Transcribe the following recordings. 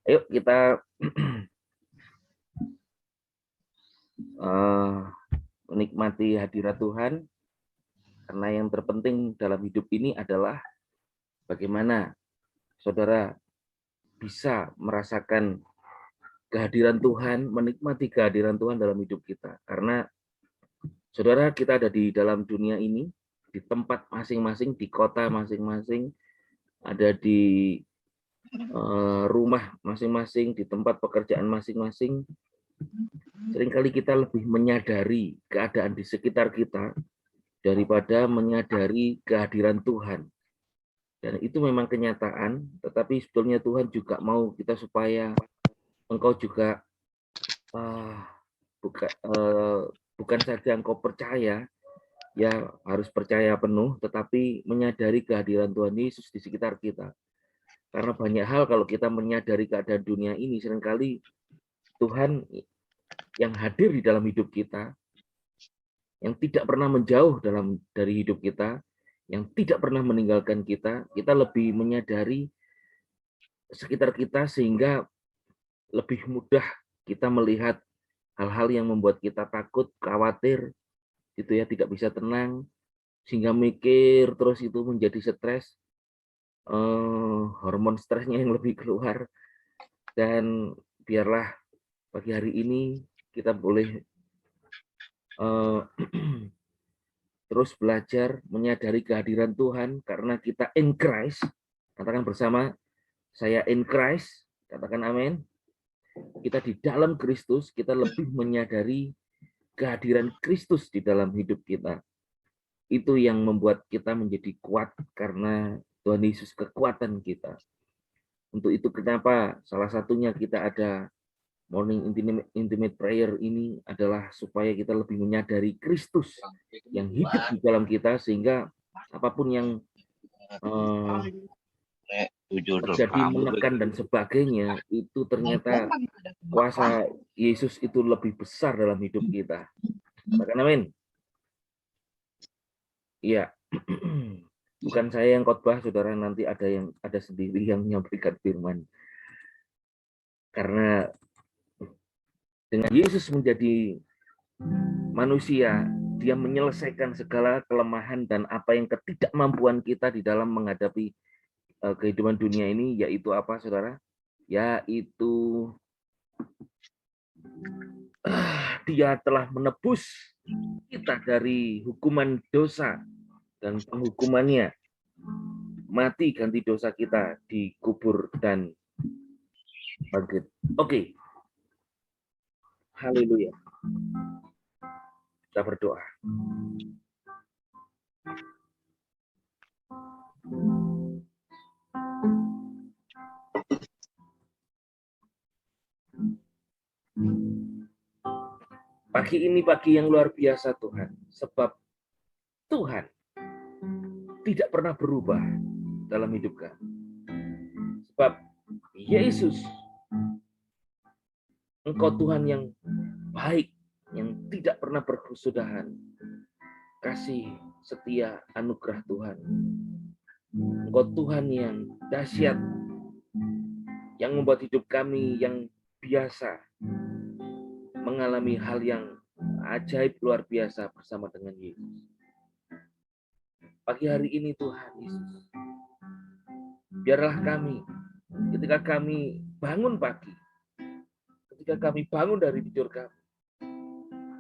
Ayo kita menikmati hadirat Tuhan, karena yang terpenting dalam hidup ini adalah bagaimana saudara bisa merasakan kehadiran Tuhan, menikmati kehadiran Tuhan dalam hidup kita. Karena saudara, kita ada di dalam dunia ini, di tempat masing-masing, di kota masing-masing, ada di rumah masing-masing, di tempat pekerjaan masing-masing. Seringkali kita lebih menyadari keadaan di sekitar kita daripada menyadari kehadiran Tuhan. Dan itu memang kenyataan, tetapi sebetulnya Tuhan juga mau kita supaya engkau juga bukan saja engkau percaya, ya harus percaya penuh, tetapi menyadari kehadiran Tuhan Yesus di sekitar kita. Karena banyak hal kalau kita menyadari keadaan dunia ini, seringkali Tuhan yang hadir di dalam hidup kita, yang tidak pernah menjauh dari hidup kita, yang tidak pernah meninggalkan kita, kita lebih menyadari sekitar kita sehingga lebih mudah kita melihat hal-hal yang membuat kita takut, khawatir, gitu ya, tidak bisa tenang, sehingga mikir terus itu menjadi stres, hormon stresnya yang lebih keluar. Dan biarlah pagi hari ini kita boleh terus belajar menyadari kehadiran Tuhan, karena kita in Christ. Katakan bersama, saya in Christ, katakan amin. Kita di dalam Kristus, kita lebih menyadari kehadiran Kristus di dalam hidup kita. Itu yang membuat kita menjadi kuat, karena Tuhan Yesus kekuatan kita. Untuk itu kenapa salah satunya kita ada morning intimate prayer ini adalah supaya kita lebih menyadari Kristus yang hidup di dalam kita, sehingga apapun yang terjadi menekan dan sebagainya, itu ternyata kuasa Yesus itu lebih besar dalam hidup kita. Katakan amin. Iya. Bukan saya yang khotbah, saudara, nanti ada sendiri yang menyampaikan firman. Karena dengan Yesus menjadi manusia, dia menyelesaikan segala kelemahan dan apa yang ketidakmampuan kita di dalam menghadapi kehidupan dunia ini, yaitu apa, saudara? Yaitu dia telah menebus kita dari hukuman dosa dan penghukumannya. Mati ganti dosa kita, dikubur dan bangkit. Oke. Haleluya. Kita berdoa. Pagi ini pagi yang luar biasa, Tuhan, sebab Tuhan tidak pernah berubah dalam hidup kami. Sebab Yesus, Engkau Tuhan yang baik, yang tidak pernah berkesudahan. Kasih, setia, anugerah Tuhan. Engkau Tuhan yang dahsyat, yang membuat hidup kami yang biasa mengalami hal yang ajaib luar biasa bersama dengan Yesus. Pagi hari ini Tuhan Yesus, biarlah kami ketika kami bangun pagi, ketika kami bangun dari tidur kami,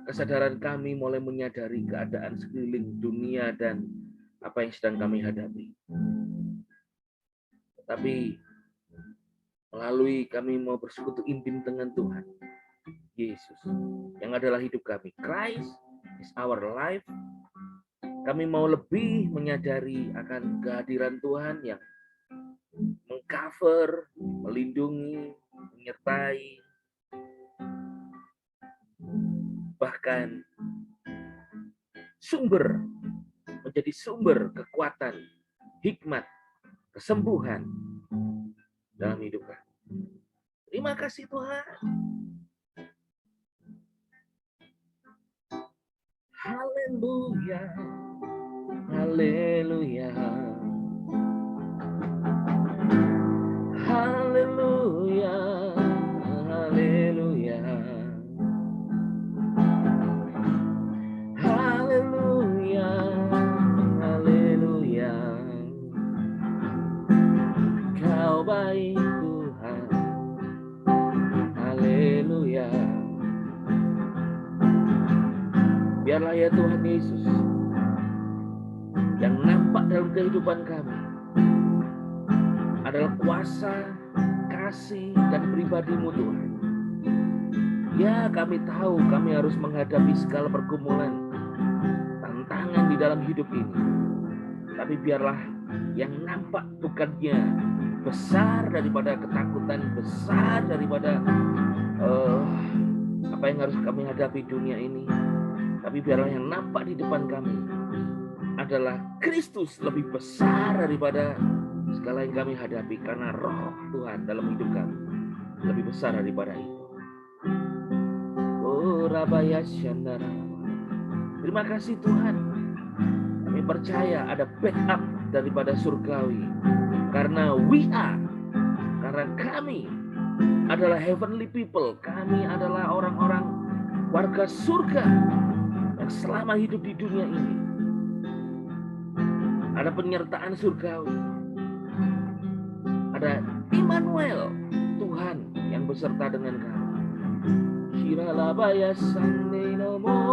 kesadaran kami mulai menyadari keadaan sekeliling dunia dan apa yang sedang kami hadapi. Tetapi melalui kami mau bersekutu intim dengan Tuhan Yesus, yang adalah hidup kami. Christ is our life. Kami mau lebih menyadari akan kehadiran Tuhan yang mengcover, melindungi, menyertai, bahkan menjadi sumber kekuatan, hikmat, kesembuhan dalam hidup kami. Terima kasih Tuhan. Haleluya. Haleluya. Haleluya. biarlah ya Tuhan Yesus, yang nampak dalam kehidupan kami adalah kuasa, kasih, dan pribadi-Mu Tuhan. Ya, kami tahu kami harus menghadapi segala pergumulan, tantangan di dalam hidup ini. Tapi biarlah yang nampak bukannya besar daripada ketakutan, besar daripada apa yang harus kami hadapi dunia ini. Tapi biarlah yang nampak di depan kami adalah Kristus lebih besar daripada segala yang kami hadapi, karena Roh Tuhan dalam hidup kami lebih besar daripada itu. Oh Rabaya Syandara. Terima kasih Tuhan. Kami percaya ada backup daripada surgawi, karena karena kami adalah heavenly people. Kami adalah orang-orang warga surga yang selama hidup di dunia ini ada penyertaan surgawi. Ada Immanuel, Tuhan yang beserta dengan kami. Shiralabaya Sandinomo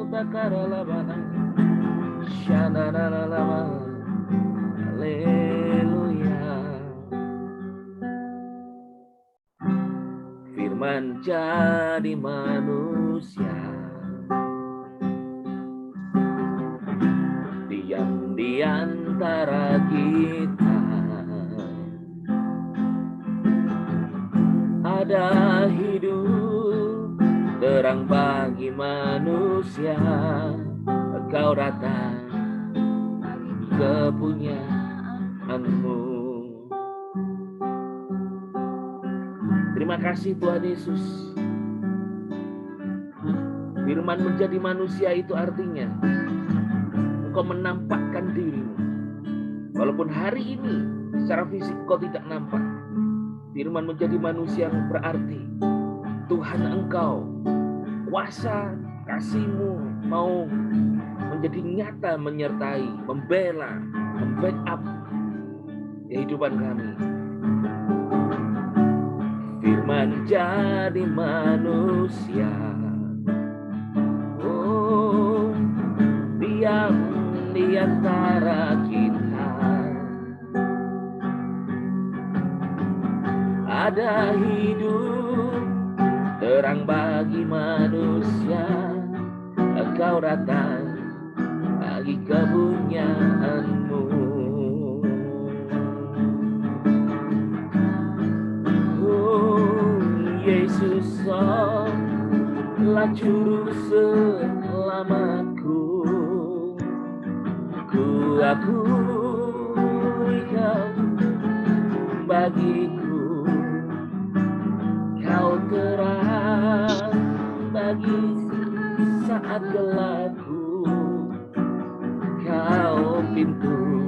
Takaralabana Shananalama. Haleluya. Firman jadi manusia, diam di antara kita. Ada hidup terang bagi manusia. Engkau datang bagi kepunyaanmu. Terima kasih Tuhan Yesus. Firman menjadi manusia itu artinya Engkau menampakkan dirimu. Walaupun hari ini secara fisik Kau tidak nampak, Firman menjadi manusia yang berarti Tuhan Engkau, kuasa kasih-Mu mau menjadi nyata, menyertai, membela, membackup kehidupan kami. Firman jadi manusia, oh diam di antara kita. Ada hidup terang bagi manusia. Engkau datang bagi kepunyaanmu. Oh Yesus, Kaulah juru selamatku. Ku akui Kau bagiku. Kau terang bagi saat gelapku. Kau pintu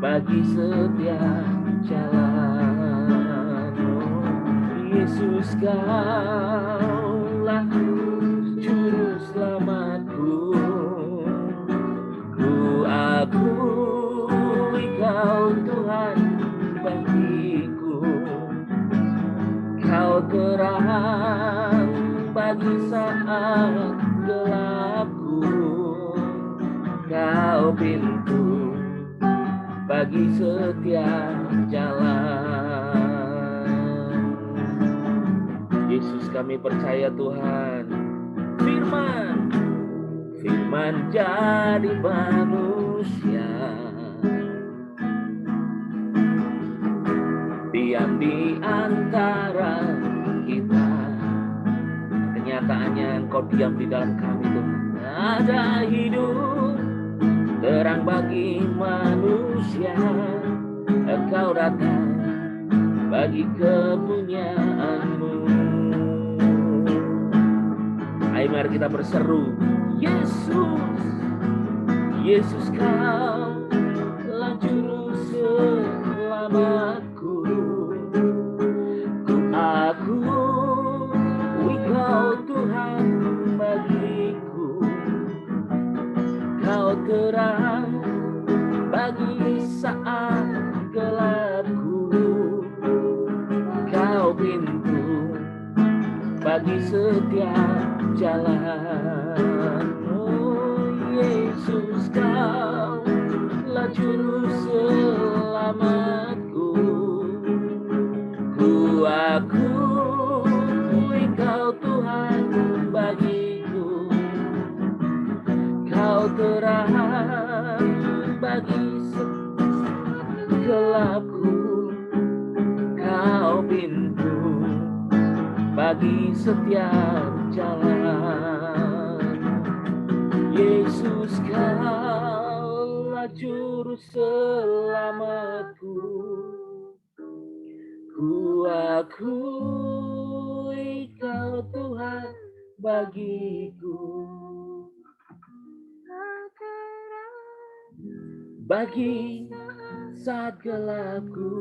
bagi setiap jalan. Yesus, Kaulah juru selamatku. Ku akui Kau Tuhan bagiku. Kau terang bagi saat gelapku. Kau pintu bagi setiap jalan. Yesus, kami percaya Tuhan, Firman jadi manusia. Diam di antara kita. Kenyataannya Engkau diam di dalam kami Tuhan. Ada hidup terang bagi manusia. Engkau datang bagi kepunyaanmu. Ayo mari kita berseru, Yesus, Yesus, Kaulah juru selamatku. Ku akui Kau Tuhan bagiku. Kau terang bagi saat gelapku. Kau pintu bagi setiap jalan. Oh Yesus, Kaulah juru selamatku. Ku akui Kau Tuhan bagiku, Kau terang bagi gelapku, Kau pintu bagi setiap jalan. Yesus, Kaulah juru selamatku. Ku akui Kau Tuhan bagiku, bagi saat gelapku,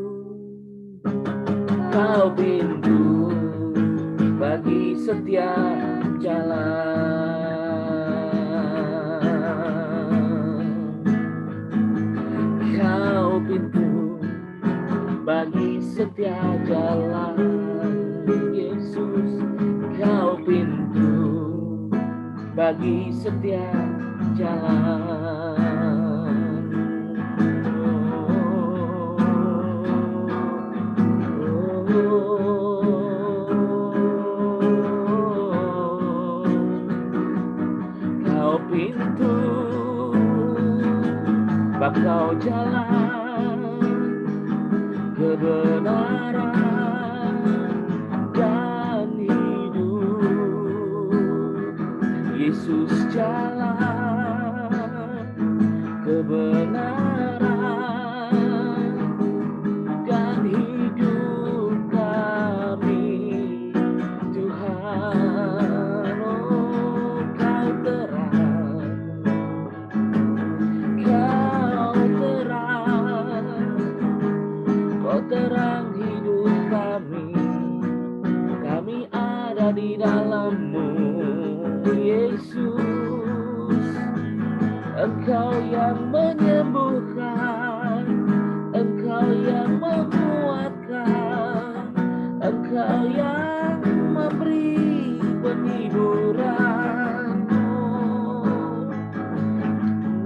Kau pintu bagi setiap jalan. Kau pintu bagi setiap jalan. Yesus, Kau pintu bagi setiap jalan. Kau pintu, bakal jalan kebenaran dan hidup. Yesus, jalan kebenaran dan hidup kami, Tuhan. Oh, Kau terang, Kau terang hidup kami. Kami ada di dalam-Mu, Yesus. Engkau yang menyembuhkan, Engkau yang menguatkan, Engkau yang memberi penghiburan.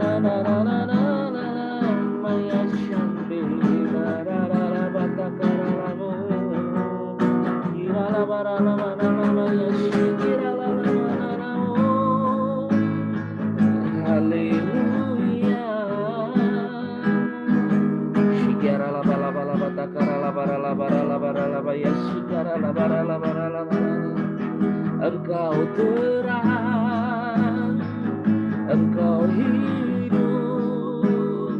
Na na na na na na maya shambi na ra ra ra batakaramo ira la bara la mana maya shikira la la mana mo. Haleluya. Shikira la bala bala batakara la bara la bara la bara la baya shikara la bara la bara la bara. Engkau terang, Engkau hidup,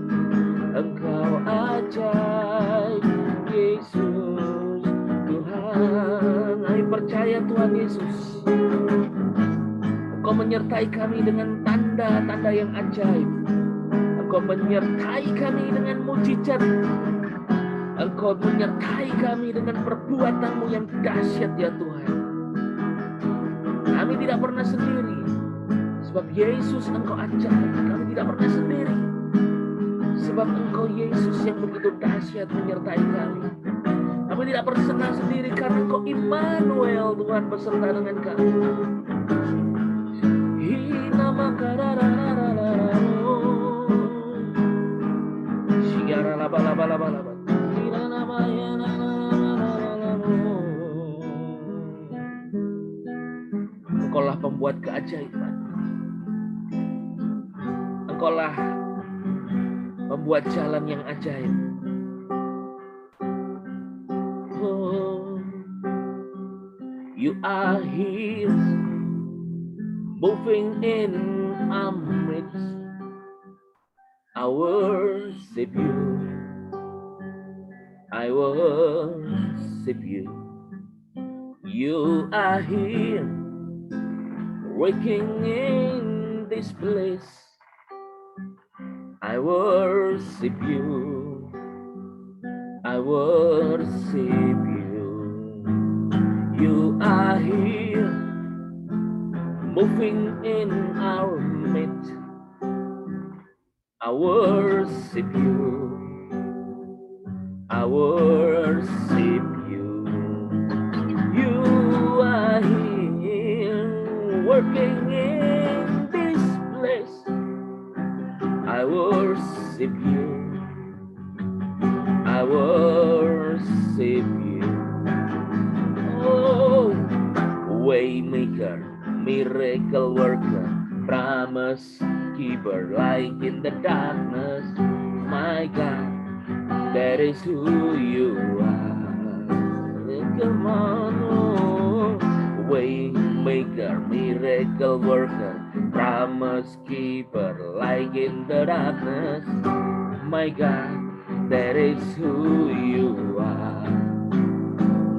Engkau ajaib, Yesus Tuhan. Ayo percaya Tuhan Yesus, Engkau menyertai kami dengan tanda-tanda yang ajaib. Engkau menyertai kami dengan mujizat. Engkau menyertai kami dengan perbuatan-Mu yang dahsyat ya Tuhan. Kami tidak pernah sendiri, sebab Yesus Engkau ajaib. Kami tidak pernah sendiri, sebab Engkau Yesus yang begitu dahsyat menyertai kami. Kami tidak pernah sendiri karena Engkau Immanuel, Tuhan beserta dengan kami. Hinama karararararamo, sigara laba laba laba laba. Engkaulah pembuat keajaiban. Engkaulah pembuat jalan yang ajaib. Oh, You are here, moving in our midst. I worship You, I worship You. You are here, working in this place. I worship You, I worship You. You are here, moving in our midst. I worship You, I worship You. You are here, working in this place. I worship you. I worship you. Oh, waymaker, miracle worker, promise keeper, light in the darkness. My God, that is who you are. Come on, oh, waymaker, miracle worker, promise keeper, light in the darkness. My God, that is who you are.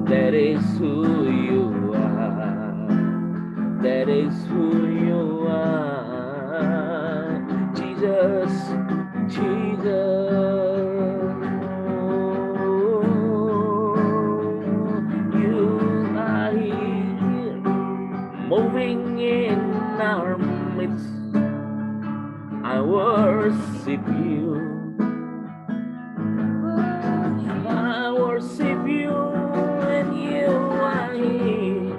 That is who you are. That is who you are. Jesus, Jesus. You are here, moving in our midst. I worship you. I worship you, and you are here,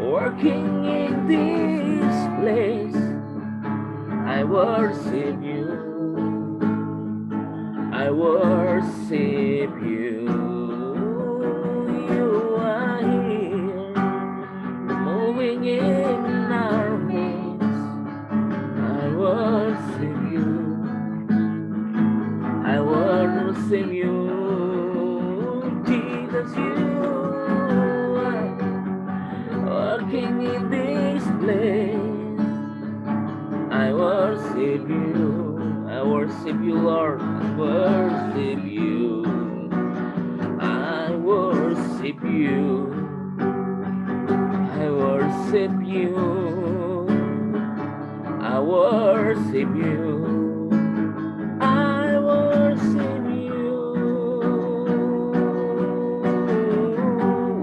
working in this place. I worship you. I worship you. You are here, moving in our midst. I worship you. I worship you. Jesus, you are working in this place. I worship you. I worship you, Lord. I worship you. I worship you. I worship you. I worship you. I worship you.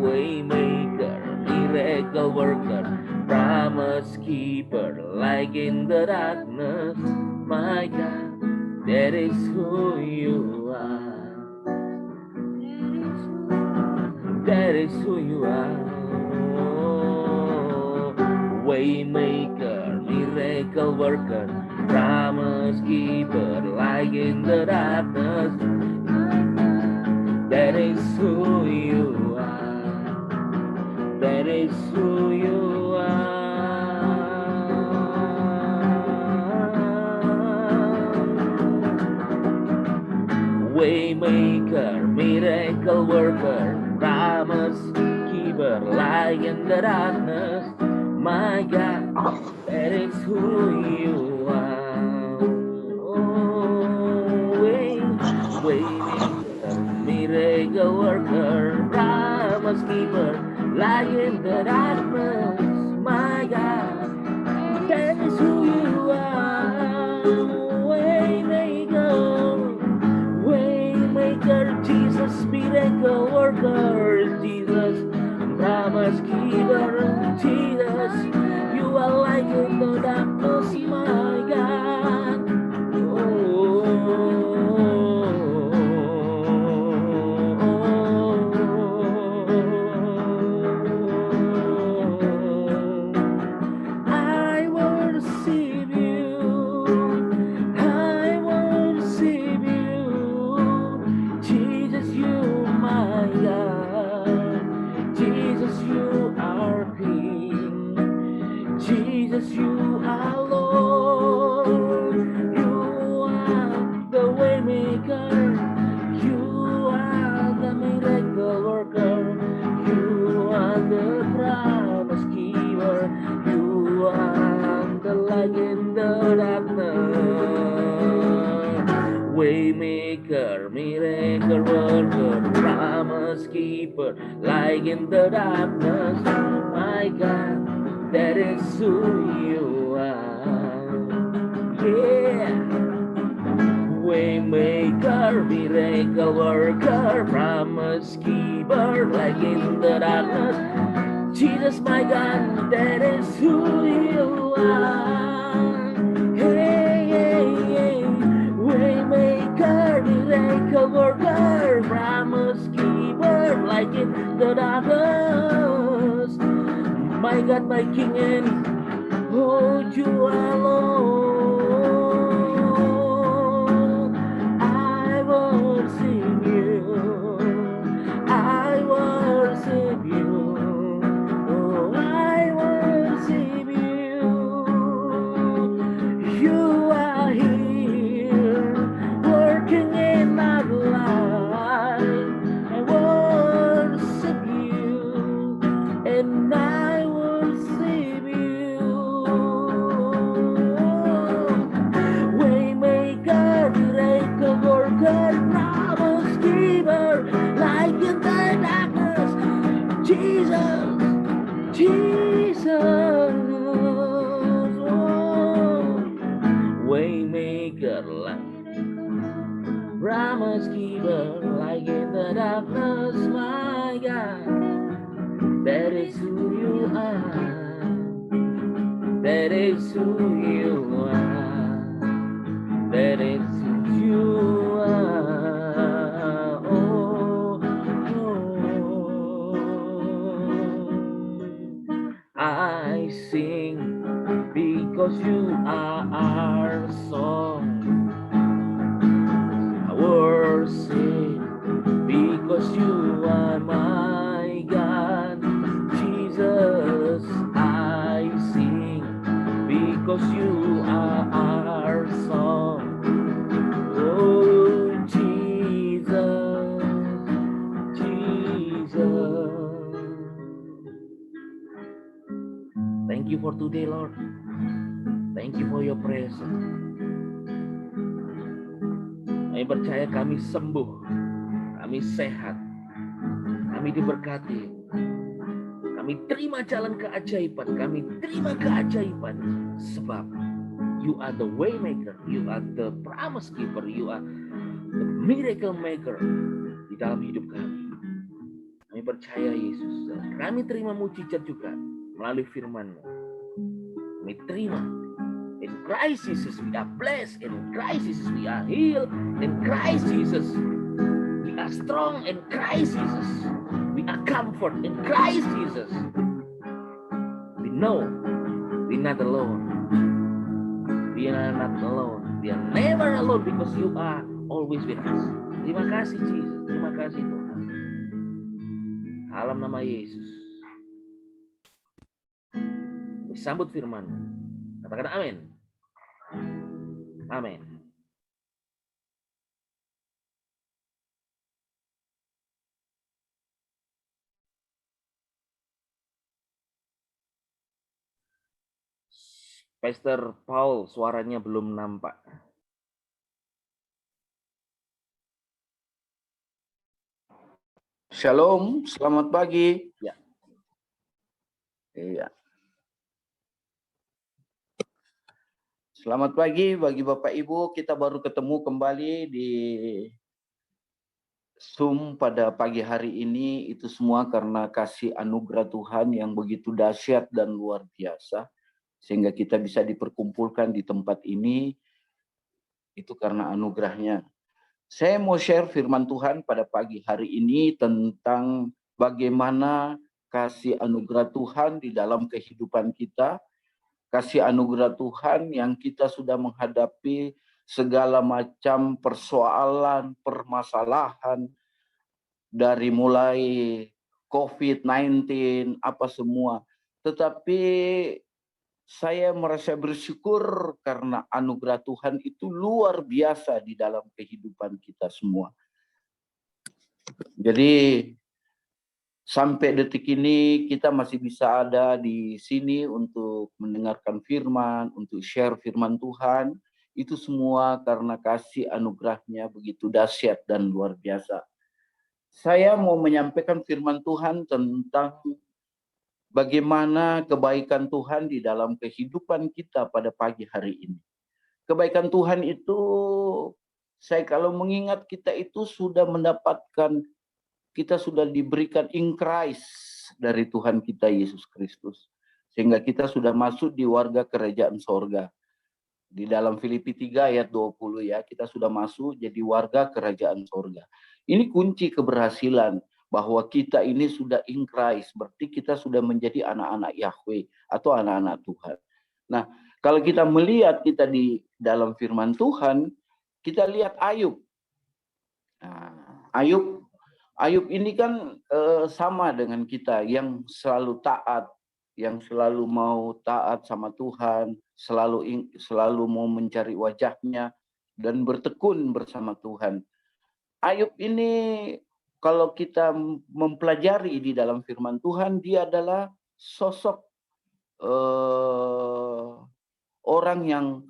Waymaker, miracle worker, promise keeper, light in the darkness. My God, that is who you are. That is who you are. Waymaker, miracle worker, promise keeper, light in the darkness. That is who you are. That is who you are. Waymaker, miracle worker, promise keeper, light in the darkness. My God, that is who you are. Oh, waymaker, miracle worker, promise keeper, light in the darkness. My God, that is who you are. Waymaker, Jesus, miracle worker, Jesus, promise keeper, Jesus, you are light in the darkness, my God. I worship you. I worship you. Jesus, you my God. Jesus, you are King. Jesus, you are Lord. You are the waymaker. You are the miracle worker. You are the promise keeper. You are the light in the darkness. Waymaker, miracle worker, promise keeper, light in the darkness. My God, that is who you are. Yeah. Waymaker, miracle worker, promise keeper, light in the darkness. Jesus, my God, that is who you are. Hey, hey, hey. Waymaker, miracle worker, promise keeper, light in the darkness. My my God, my King, and hold you alone. I worship you. I worship you. Oh, I worship you. You are here, working in my life. I worship you, and I worship you. Waymaker, miracle worker, promise keeper, light in the darkness. Jesus, Jesus. Oh, Waymaker, promise keeper, light in the darkness, my God. That is who you are. That is who you are. That is who you are. Oh, oh. I sing because you are our song. I worship because you are my God. Jesus, I sing because you are our song. Oh, Jesus, Jesus. Thank you for today, Lord. Thank you for your presence. Kami percaya kami sembuh, kami sehat, kami diberkati. Kami terima jalan keajaiban, kami terima keajaiban. Sebab you are the way maker, you are the promise keeper, you are the miracle maker di dalam hidup kami. Kami percaya Yesus, kami terima mujizat juga melalui firman-Mu. Kami terima. In Christ Jesus we are blessed, in Christ Jesus we are healed, in Christ Jesus we are strong, in Christ Jesus we are comfort, in Christ Jesus we know we're not alone. We are not alone. We are never alone because you are always with us. Terima kasih Jesus, terima kasih Tuhan. Dalam nama Yesus. Disambut firman. Katakan amin. Amin. Pastor Paul suaranya belum nampak. Shalom, selamat pagi. Ya. Iya. Selamat pagi bagi Bapak Ibu, kita baru ketemu kembali di Zoom pada pagi hari ini. Itu semua karena kasih anugerah Tuhan yang begitu dahsyat dan luar biasa. Sehingga kita bisa diperkumpulkan di tempat ini, itu karena anugerahnya. Saya mau share firman Tuhan pada pagi hari ini tentang bagaimana kasih anugerah Tuhan di dalam kehidupan kita. Kasih anugerah Tuhan yang kita sudah menghadapi segala macam persoalan, permasalahan, dari mulai COVID-19, apa semua. Tetapi saya merasa bersyukur karena anugerah Tuhan itu luar biasa di dalam kehidupan kita semua. Jadi sampai detik ini kita masih bisa ada di sini untuk mendengarkan firman, untuk share firman Tuhan. Itu semua karena kasih anugerahnya begitu dahsyat dan luar biasa. Saya mau menyampaikan firman Tuhan tentang bagaimana kebaikan Tuhan di dalam kehidupan kita pada pagi hari ini. Kebaikan Tuhan itu, saya kalau mengingat kita itu sudah mendapatkan, kita sudah diberikan in Christ dari Tuhan kita Yesus Kristus. Sehingga kita sudah masuk di warga kerajaan sorga. Di dalam Filipi 3 ayat 20 ya, kita sudah masuk jadi warga kerajaan sorga. Ini kunci keberhasilan. bahwa kita ini sudah in Christ, berarti kita sudah menjadi anak-anak Yahweh atau anak-anak Tuhan. Nah, kalau kita melihat kita di dalam firman Tuhan, kita lihat Ayub. Nah, Ayub ini kan sama dengan kita yang selalu taat, yang selalu mau taat sama Tuhan, selalu mau mencari wajahnya dan bertekun bersama Tuhan. Ayub ini kalau kita mempelajari di dalam firman Tuhan, dia adalah sosok orang yang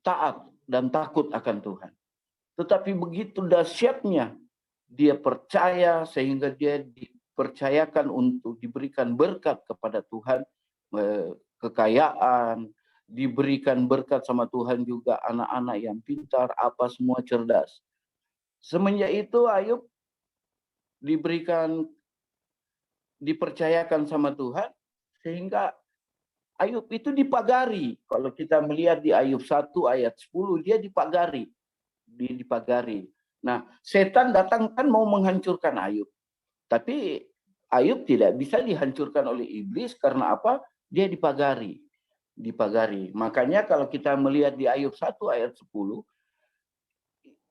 taat dan takut akan Tuhan. Tetapi begitu dahsyatnya dia percaya sehingga dia dipercayakan untuk diberikan berkat kepada Tuhan, kekayaan, diberikan berkat sama Tuhan juga anak-anak yang pintar, apa semua cerdas. Semenjak itu Ayub dipercayakan sama Tuhan sehingga Ayub itu dipagari. Kalau kita melihat di Ayub 1 ayat 10, dia dipagari. Nah, setan datang kan mau menghancurkan Ayub. Tapi Ayub tidak bisa dihancurkan oleh iblis karena apa? Dia dipagari. Makanya kalau kita melihat di Ayub 1 ayat 10,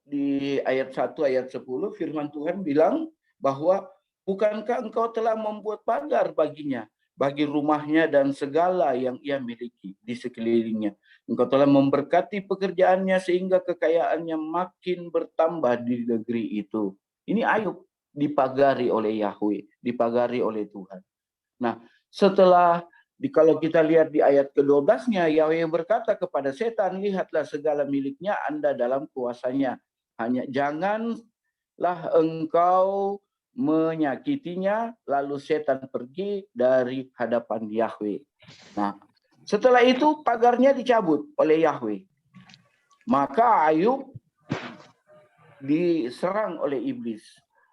di ayat 1 ayat 10 firman Tuhan bilang bahwa bukankah engkau telah membuat pagar baginya, bagi rumahnya dan segala yang ia miliki di sekelilingnya. Engkau telah memberkati pekerjaannya sehingga kekayaannya makin bertambah di negeri itu. Ini Ayub dipagari oleh Yahweh, dipagari oleh Tuhan. Nah, setelah kalau kita lihat di ayat ke-12-nya, Yahweh berkata kepada setan, lihatlah segala miliknya Anda dalam kuasanya. Hanya janganlah engkau menyakitinya, lalu setan pergi dari hadapan Yahweh. Nah, setelah itu pagarnya dicabut oleh Yahweh. Maka Ayub diserang oleh iblis.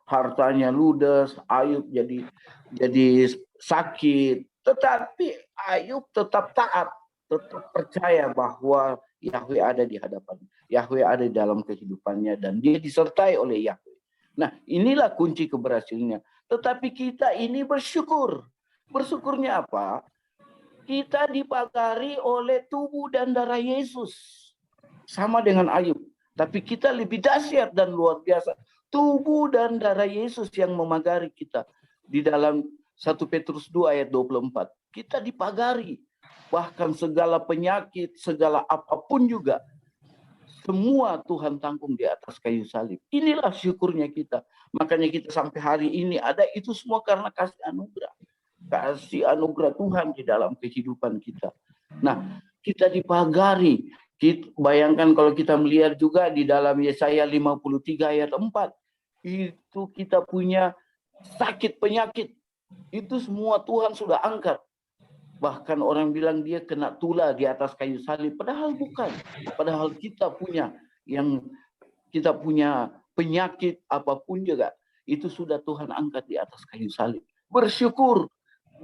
Hartanya ludes, Ayub jadi sakit. Tetapi Ayub tetap taat, tetap percaya bahwa Yahweh ada di hadapannya. Yahweh ada di dalam kehidupannya dan dia disertai oleh Yahweh. Nah, inilah kunci keberhasilannya. Tetapi kita ini bersyukur. Bersyukurnya apa? Kita dipagari oleh tubuh dan darah Yesus. Sama dengan Ayub. Tapi kita lebih dahsyat dan luar biasa. Tubuh dan darah Yesus yang memagari kita. Di dalam 1 Petrus 2 ayat 24. Kita dipagari. Bahkan segala penyakit, segala apapun juga. Semua Tuhan tanggung di atas kayu salib. Inilah syukurnya kita. Makanya kita sampai hari ini ada itu semua karena kasih anugerah. Kasih anugerah Tuhan di dalam kehidupan kita. Nah, kita dipagari. Bayangkan kalau kita melihat juga di dalam Yesaya 53 ayat 4. Itu kita punya sakit penyakit. Itu semua Tuhan sudah angkat. Bahkan orang bilang dia kena tula di atas kayu salib. Padahal bukan. Padahal kita punya penyakit apapun juga. Itu sudah Tuhan angkat di atas kayu salib. Bersyukur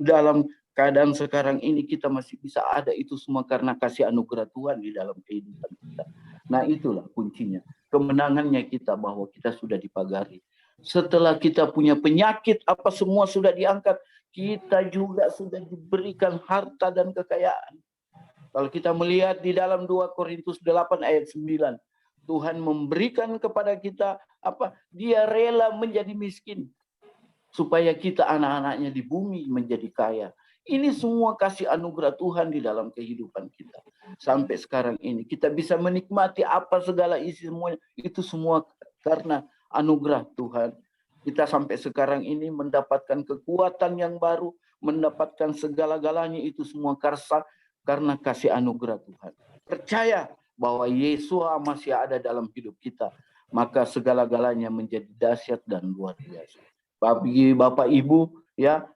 dalam keadaan sekarang ini kita masih bisa ada itu semua karena kasih anugerah Tuhan di dalam kehidupan kita. Nah, itulah kuncinya. Kemenangannya kita bahwa kita sudah dipagari. Setelah kita punya penyakit, apa semua sudah diangkat, kita juga sudah diberikan harta dan kekayaan. Kalau kita melihat di dalam 2 Korintus 8 ayat 9, Tuhan memberikan kepada kita apa? Dia rela menjadi miskin supaya kita anak-anaknya di bumi menjadi kaya. Ini semua kasih anugerah Tuhan di dalam kehidupan kita. Sampai sekarang ini kita bisa menikmati apa segala isi semuanya. Itu semua karena anugerah Tuhan. Kita sampai sekarang ini mendapatkan kekuatan yang baru, mendapatkan segala-galanya itu semua karena kasih anugerah Tuhan. Percaya bahwa Yesus masih ada dalam hidup kita, maka segala-galanya menjadi dahsyat dan luar biasa. Bagi Bapak Ibu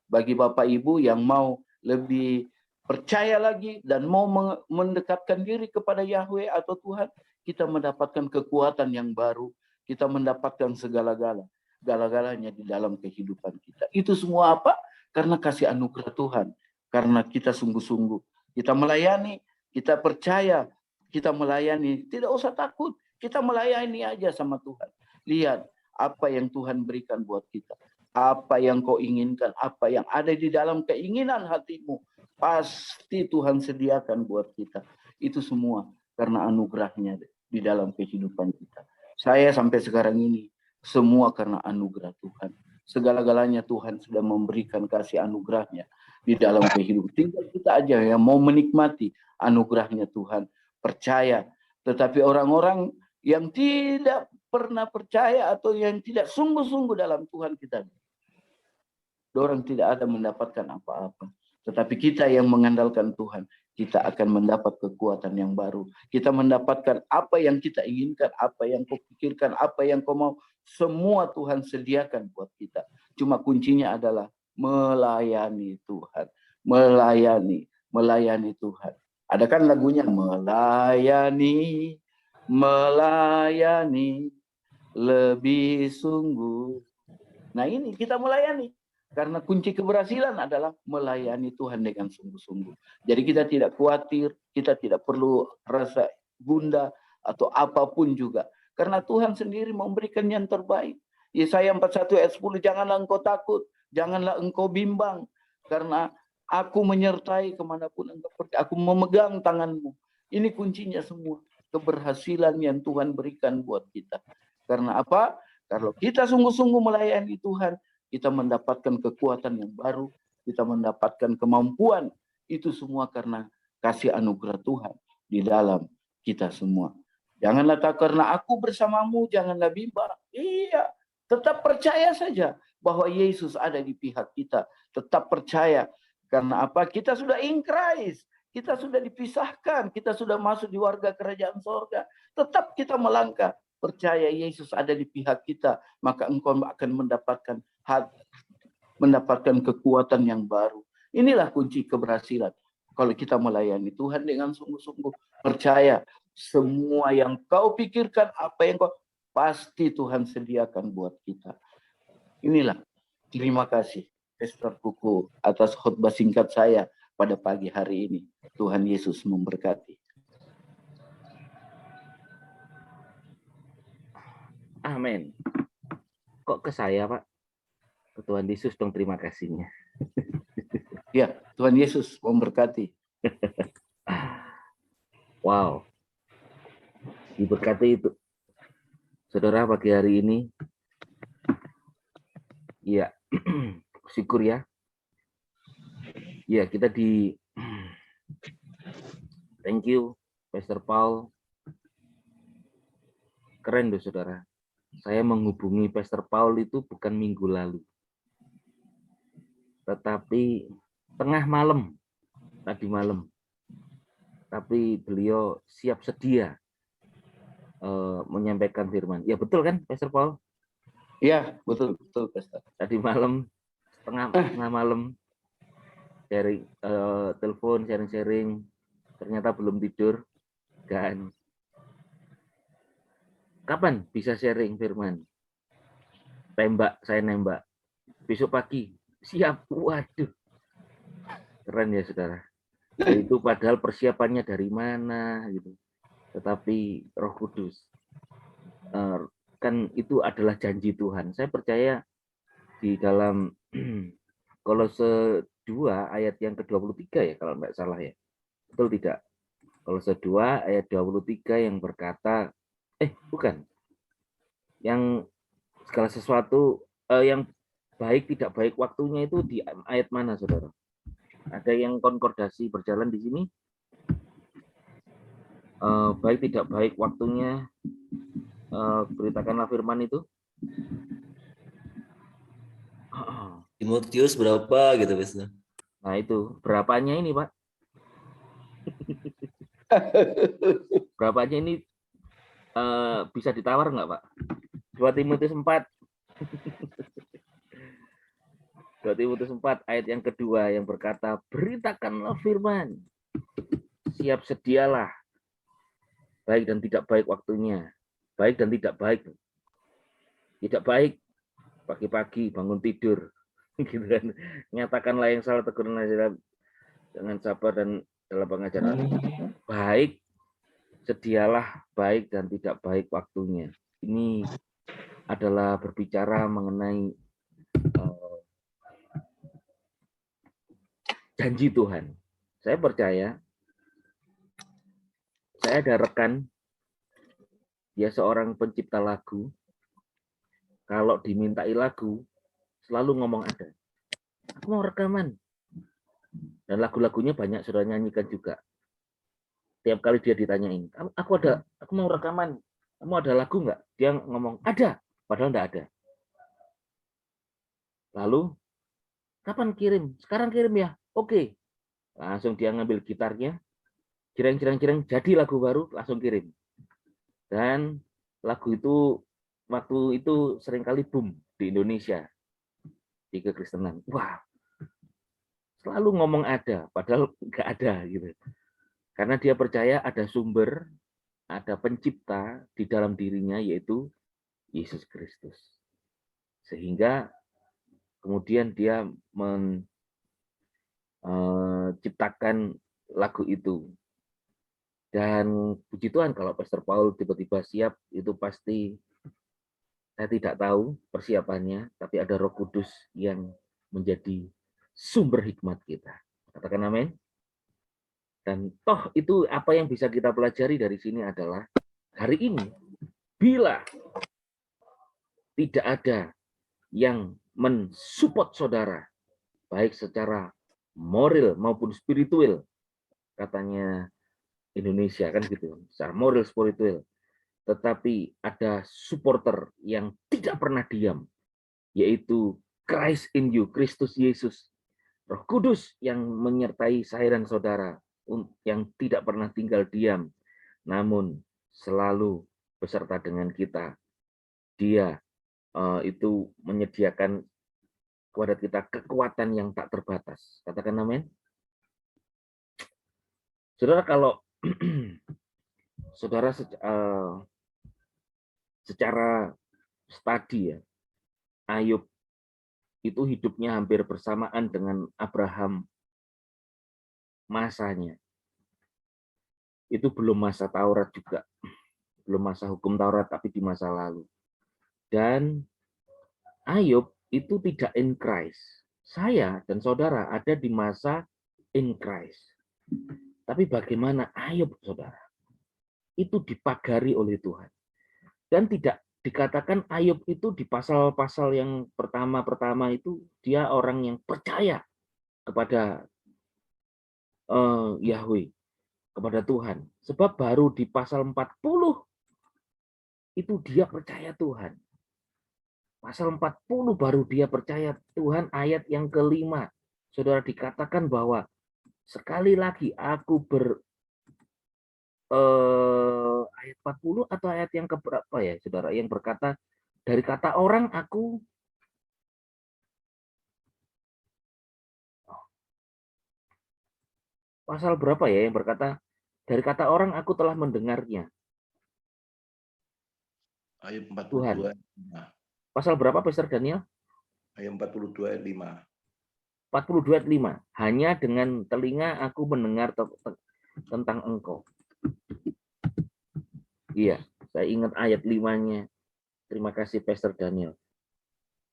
bagi Bapak Ibu yang mau lebih percaya lagi dan mau mendekatkan diri kepada Yahweh atau Tuhan, kita mendapatkan kekuatan yang baru, kita mendapatkan segala-galanya di dalam kehidupan kita. Itu semua apa? Karena kasih anugerah Tuhan. Karena kita sungguh-sungguh. Kita melayani, kita percaya, kita melayani. Tidak usah takut. Kita melayani aja sama Tuhan. Lihat apa yang Tuhan berikan buat kita. apa yang kau inginkan, apa yang ada di dalam keinginan hatimu, pasti Tuhan sediakan buat kita. Itu semua karena anugerahnya di dalam kehidupan kita. Saya sampai sekarang ini, semua karena anugerah Tuhan. Segala-galanya Tuhan sudah memberikan kasih anugerahnya di dalam kehidupan. Tinggal kita aja yang mau menikmati anugerahnya Tuhan. Percaya. Tetapi orang-orang yang tidak pernah percaya atau yang tidak sungguh-sungguh dalam Tuhan kita, orang tidak ada mendapatkan apa-apa. Tetapi kita yang mengandalkan Tuhan, kita akan mendapat kekuatan yang baru. Kita mendapatkan apa yang kita inginkan, apa yang kau pikirkan, apa yang kau mau. Semua Tuhan sediakan buat kita. Cuma kuncinya adalah melayani Tuhan. Melayani Tuhan. Ada kan lagunya, melayani lebih sungguh. Nah ini kita melayani. Karena kunci keberhasilan adalah melayani Tuhan dengan sungguh-sungguh. Jadi kita tidak khawatir, kita tidak perlu rasa gundah atau apapun juga. Karena Tuhan sendiri memberikan yang terbaik. Yesaya 41 ayat 10, janganlah engkau takut, janganlah engkau bimbang. Karena aku menyertai kemanapun engkau pergi, aku memegang tanganmu. Ini kuncinya semua. Keberhasilan yang Tuhan berikan buat kita. Karena apa? Kalau kita sungguh-sungguh melayani Tuhan, kita mendapatkan kekuatan yang baru, kita mendapatkan kemampuan. Itu semua karena kasih anugerah Tuhan di dalam kita semua. Janganlah takut karena aku bersamamu, janganlah bimbang. Iya, tetap percaya saja bahwa Yesus ada di pihak kita. Tetap percaya. Karena apa? Kita sudah in Christ. Kita sudah dipisahkan. Kita sudah masuk di warga kerajaan sorga. Tetap kita melangkah. Percaya Yesus ada di pihak kita, maka engkau akan mendapatkan kekuatan yang baru. Inilah kunci keberhasilan. Kalau kita melayani Tuhan dengan sungguh-sungguh, percaya semua yang kau pikirkan, apa yang kau, pasti Tuhan sediakan buat kita. Inilah, terima kasih Pastor Kuku atas khotbah singkat saya pada pagi hari ini. Tuhan Yesus memberkati. Amin. Kok ke saya, Pak? Ke Tuhan Yesus dong terima kasihnya. Ya, Tuhan Yesus memberkati. Wow. Diberkati itu. Saudara, pagi hari ini, ya, syukur ya. Ya, kita thank you, Pastor Paul. Keren loh, saudara. Saya menghubungi Pastor Paul itu bukan minggu lalu, tetapi tengah malam, tadi malam. Tapi beliau siap sedia menyampaikan firman. Ya betul kan, Pastor Paul? Ya, betul, Pastor. Tadi malam, tengah malam, sharing, telepon, sharing-sharing, ternyata belum tidur, kan? Kapan bisa sharing firman? Saya nembak. Besok pagi, siap. Waduh, keren ya saudara. Itu padahal persiapannya dari mana gitu. Tetapi Roh Kudus kan itu adalah janji Tuhan. Saya percaya di dalam Kolose 2 ayat yang ke-23 ya kalau enggak salah ya. Betul tidak? Kolose 2 ayat 23 yang berkata bukan. Yang segala sesuatu yang baik tidak baik waktunya itu di ayat mana, saudara? Ada yang konkordasi berjalan di sini? Baik tidak baik waktunya, beritakanlah firman itu. Timotius berapa gitu, Pastor? Nah itu, berapanya ini, Pak? Berapanya ini bisa ditawar nggak, Pak? 2 Timotius 4. 2 Timotius 4 ayat yang kedua yang berkata, beritakanlah firman, siap sedialah, baik dan tidak baik waktunya, baik dan tidak baik. Tidak baik pagi-pagi bangun tidur, gitu kan? Nyatakanlah yang salah, tegurlah dengan sabar dan dalam pengajaran. Baik, sedialah baik dan tidak baik waktunya. Ini adalah berbicara mengenai janji Tuhan. Saya percaya, saya ada rekan, dia seorang pencipta lagu, kalau dimintai lagu, selalu ngomong ada. Aku mau rekaman. Dan lagu-lagunya banyak sudah nyanyikan juga. Tiap kali dia ditanyain, aku mau rekaman, kamu ada lagu nggak? Dia ngomong, ada, padahal nggak ada. Lalu, kapan kirim? Sekarang kirim ya? Oke. Langsung dia ngambil gitarnya, jireng-jireng, jadi lagu baru, langsung kirim. Dan lagu itu, waktu itu seringkali boom di Indonesia, di kekristenan. Wah, selalu ngomong ada, padahal nggak ada gitu. Karena dia percaya ada sumber, ada pencipta di dalam dirinya, yaitu Yesus Kristus. Sehingga kemudian dia menciptakan lagu itu. Dan puji Tuhan kalau Pastor Paul tiba-tiba siap, itu pasti saya tidak tahu persiapannya, tapi ada Roh Kudus yang menjadi sumber hikmat kita. Katakan amin. Dan toh itu apa yang bisa kita pelajari dari sini adalah hari ini, bila tidak ada yang mensupport saudara, baik secara moral maupun spiritual, katanya Indonesia kan gitu, secara moral spiritual, tetapi ada supporter yang tidak pernah diam, yaitu Christ in you, Kristus Yesus, Roh Kudus yang menyertai saya dan saudara, yang tidak pernah tinggal diam, namun selalu beserta dengan kita. Dia itu menyediakan kepada kita kekuatan yang tak terbatas. Katakan amin. Saudara, kalau saudara secara studi ya, Ayub itu hidupnya hampir bersamaan dengan Abraham masanya. Itu belum masa Taurat juga. Belum masa hukum Taurat, tapi di masa lalu. Dan Ayub itu tidak in Christ. Saya dan saudara ada di masa in Christ. Tapi bagaimana Ayub, saudara? Itu dipagari oleh Tuhan. Dan tidak dikatakan Ayub itu di pasal-pasal yang pertama-pertama itu dia orang yang percaya kepada Yahweh, kepada Tuhan. Sebab baru di pasal 40 itu dia percaya Tuhan. Pasal 40 baru dia percaya Tuhan, ayat yang kelima. Saudara, dikatakan bahwa sekali lagi aku ayat 40 atau ayat yang keberapa ya, saudara, yang berkata dari kata orang aku pasal berapa ya yang berkata dari kata orang aku telah mendengarnya. Ayat 42 Tuhan. ayat 5. Pasal berapa Pastor Daniel? Ayat 42 ayat 5. 42 ayat 5. Hanya dengan telinga aku mendengar tentang engkau. Iya, saya ingat ayat 5-nya. Terima kasih Pastor Daniel.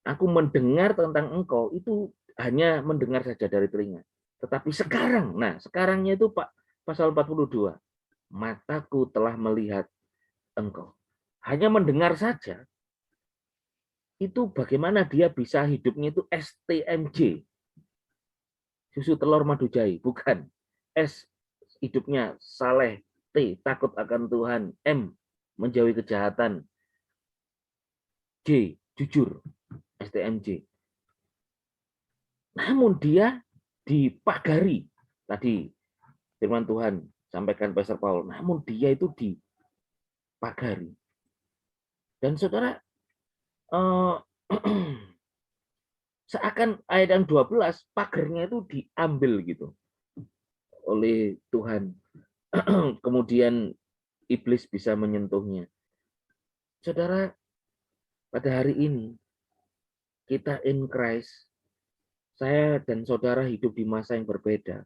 Aku mendengar tentang engkau itu hanya mendengar saja dari telinga. Tetapi sekarang, nah sekarangnya itu Pak pasal 42. Mataku telah melihat engkau. Hanya mendengar saja. Itu bagaimana dia bisa hidupnya itu STMJ. Susu telur madu jahe, bukan. S hidupnya saleh, T takut akan Tuhan, M menjauhi kejahatan, J jujur, STMJ. Namun dia dipagari, tadi firman Tuhan sampaikan Pastor Paul, namun dia itu dipagari. Dan saudara, seakan ayat yang 12, pagarnya itu diambil gitu oleh Tuhan. Kemudian iblis bisa menyentuhnya. Saudara, pada hari ini, kita in Christ, saya dan saudara hidup di masa yang berbeda.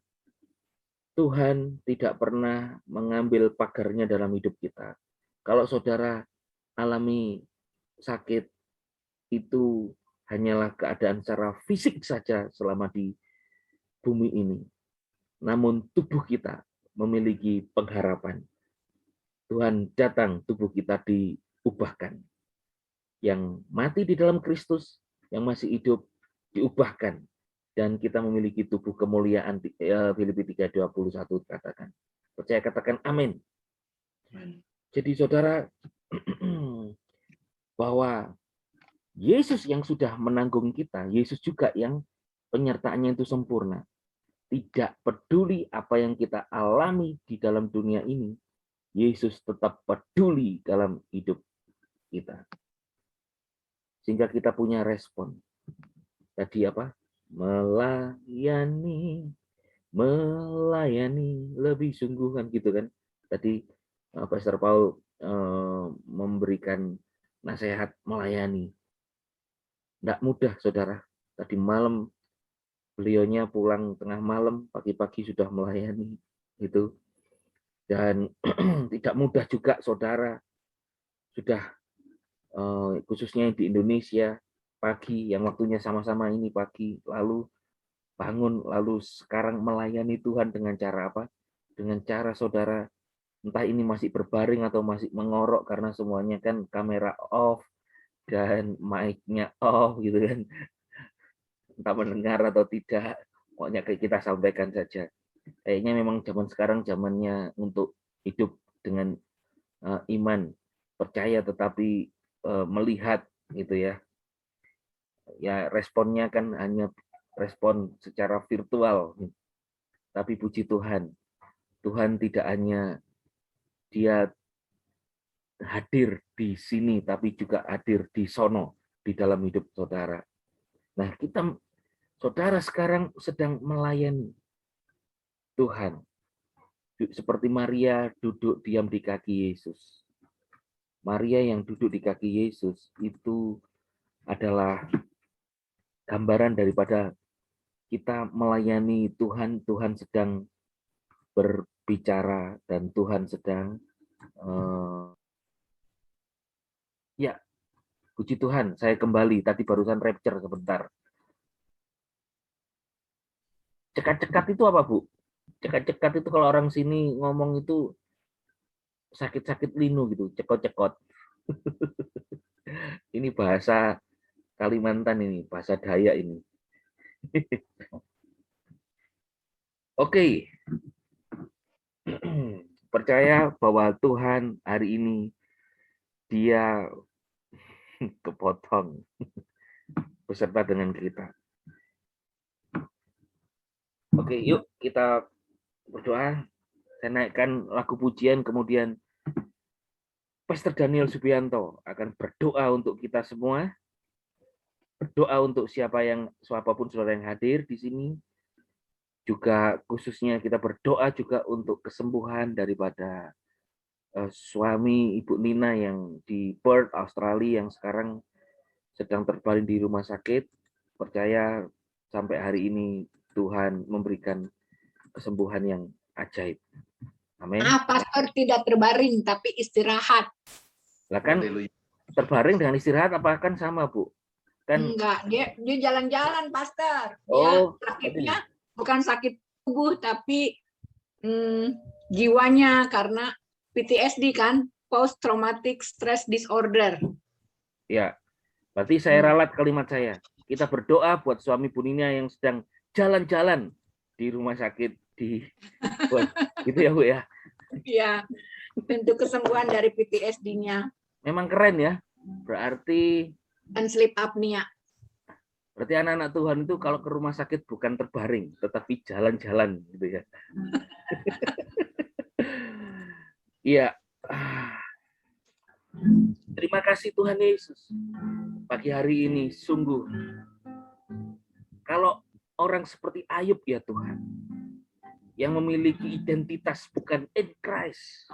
Tuhan tidak pernah mengambil pagarnya dalam hidup kita. Kalau saudara alami sakit, itu hanyalah keadaan secara fisik saja selama di bumi ini. Namun tubuh kita memiliki pengharapan. Tuhan datang, tubuh kita diubahkan. Yang mati di dalam Kristus, yang masih hidup, diubahkan. Dan kita memiliki tubuh kemuliaan, Filipi 3:21 katakan. Percaya katakan amin. Jadi saudara, bahwa Yesus yang sudah menanggung kita, Yesus juga yang penyertaannya itu sempurna. Tidak peduli apa yang kita alami di dalam dunia ini, Yesus tetap peduli dalam hidup kita. Sehingga kita punya respon. Tadi apa? Melayani lebih sungguhan gitu kan. Tadi Pastor Paul memberikan nasihat melayani. Tidak mudah, saudara. Tadi malam beliaunya pulang tengah malam, pagi-pagi sudah melayani gitu. Dan tidak mudah juga, saudara. Sudah khususnya di Indonesia pagi, yang waktunya sama-sama ini pagi, lalu bangun, lalu sekarang melayani Tuhan dengan cara apa? Dengan cara saudara entah ini masih berbaring atau masih mengorok karena semuanya kan kamera off dan mic-nya off gitu kan. Entah mendengar atau tidak, pokoknya kita sampaikan saja. Kayaknya memang zaman sekarang zamannya untuk hidup dengan iman, percaya tetapi melihat gitu ya. Ya responnya kan hanya respon secara virtual. Tapi puji Tuhan, Tuhan tidak hanya dia hadir di sini, tapi juga hadir di sono, di dalam hidup saudara. Nah, saudara sekarang sedang melayani Tuhan. Seperti Maria duduk diam di kaki Yesus. Maria yang duduk di kaki Yesus itu adalah gambaran daripada kita melayani Tuhan. Tuhan sedang berbicara dan Tuhan sedang ya, puji Tuhan, saya kembali. Tadi barusan rapture sebentar. Cekat-cekat itu apa, Bu? Cekat-cekat itu kalau orang sini ngomong itu sakit-sakit linu gitu, cekot-cekot. Ini bahasa Kalimantan ini, bahasa Dayak ini. Oke. Percaya bahwa Tuhan hari ini dia kepotong beserta dengan kita. Oke, yuk kita berdoa. Saya naikkan lagu pujian, kemudian Pastor Daniel Subianto akan berdoa untuk kita semua. Berdoa untuk siapapun saudara yang hadir di sini. Juga khususnya kita berdoa juga untuk kesembuhan daripada suami Ibu Nina yang di Perth, Australia, yang sekarang sedang terbaring di rumah sakit. Percaya sampai hari ini Tuhan memberikan kesembuhan yang ajaib. Amin. Pastor tidak terbaring tapi istirahat. Lah kan terbaring dengan istirahat apa kan sama, Bu? Kan enggak, dia jalan-jalan, Pastor. Oh, sakitnya bukan sakit tubuh tapi jiwanya karena PTSD kan, post traumatic stress disorder. Ya. Berarti saya ralat kalimat saya. Kita berdoa buat suami Bu Nina yang sedang jalan-jalan di rumah sakit gitu ya, Bu ya. Iya. Untuk kesembuhan dari PTSD-nya. Memang keren ya. Berarti dan sleep apnea. Berarti anak-anak Tuhan itu kalau ke rumah sakit bukan terbaring, tetapi jalan-jalan gitu ya. Iya. Terima kasih Tuhan Yesus. Pagi hari ini sungguh kalau orang seperti Ayub ya Tuhan, yang memiliki identitas bukan in Christ,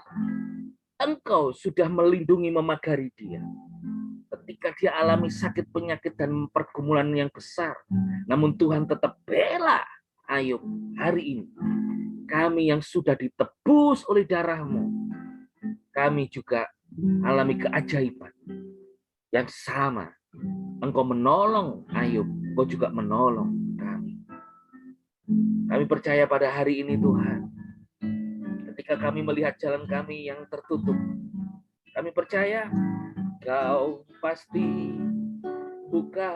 Engkau sudah melindungi memagari dia. Ketika dia alami sakit, penyakit, dan pergumulan yang besar, namun Tuhan tetap bela Ayub. Hari ini, kami yang sudah ditebus oleh darah-Mu, kami juga alami keajaiban yang sama. Engkau menolong Ayub, Engkau juga menolong kami. Kami percaya pada hari ini Tuhan, ketika kami melihat jalan kami yang tertutup, kami percaya Kau pasti buka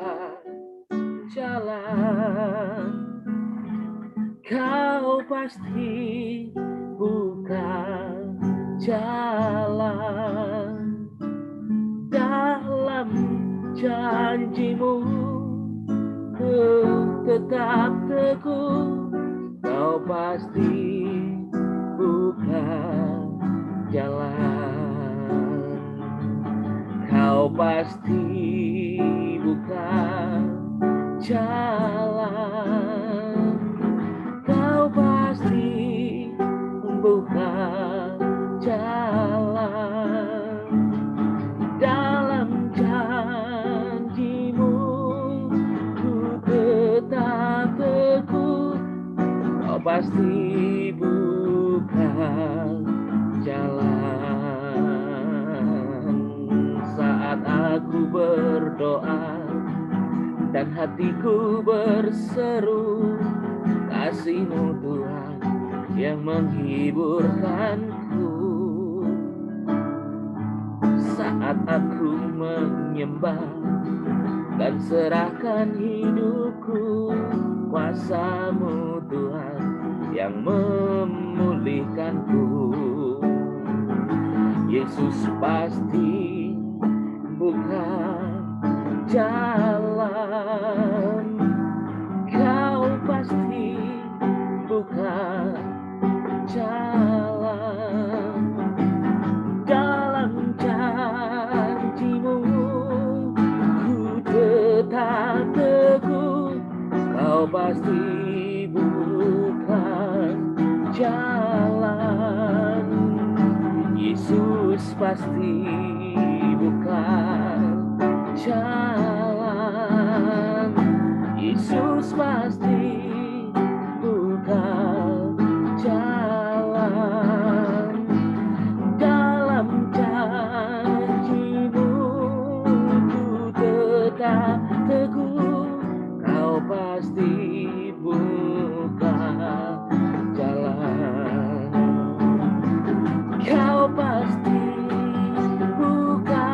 jalan. Kau pasti buka jalan. Dalam janjimu ku tetap teguh. Kau pasti buka jalan. Kau pasti buka jalan. Kau pasti buka jalan. Dalam janjimu ku tetap teguh. Kau pasti buka jalan. Saat aku berdoa dan hatiku berseru, kasih-Mu Tuhan yang menghiburkanku. Saat aku menyembah dan serahkan hidupku, kuasa-Mu Tuhan yang memulihkanku. Yesus pasti buka jalan. Kau pasti buka jalan. Dalam janji-Mu ku tetap teguh. Kau pasti buka jalan. Yesus pasti buka jalan. Yesus pasti buka jalan. Dalam janji-Mu ku tetap teguh. Kau pasti buka jalan. Kau pasti buka